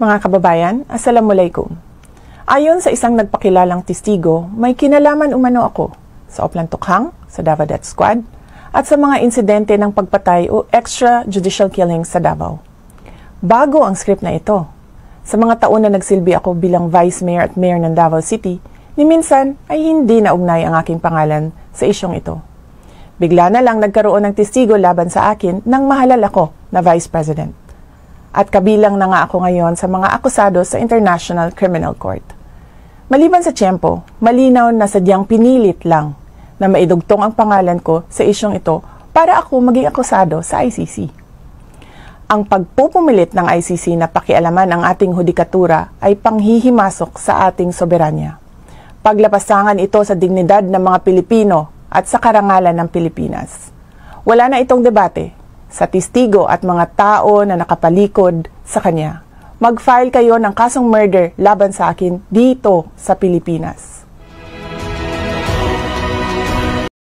Mga kababayan, Assalamualaikum. Ayon sa isang nagpakilalang testigo, may kinalaman umano ako sa Oplan Tukhang, sa Davao Death Squad, at sa mga insidente ng pagpatay o extrajudicial killing sa Davao. Bago ang script na ito. Sa mga taon na nagsilbi ako bilang Vice Mayor at Mayor ng Davao City, ni minsan ay hindi naugnay ang aking pangalan sa isyong ito. Bigla na lang nagkaroon ng testigo laban sa akin nang mahalal ako na Vice President. At kabilang na nga ako ngayon sa mga akusado sa International Criminal Court. Maliban sa tiyempo, malinaw na sadyang pinilit lang na maidugtong ang pangalan ko sa isyong ito para ako maging akusado sa ICC. Ang pagpupumilit ng ICC na pakialaman ang ating hudikatura ay panghihimasok sa ating soberanya. Paglapasangan ito sa dignidad ng mga Pilipino at sa karangalan ng Pilipinas. Wala na itong debate sa testigo at mga tao na nakapalikod sa kanya. Mag-file kayo ng kasong murder laban sa akin dito sa Pilipinas.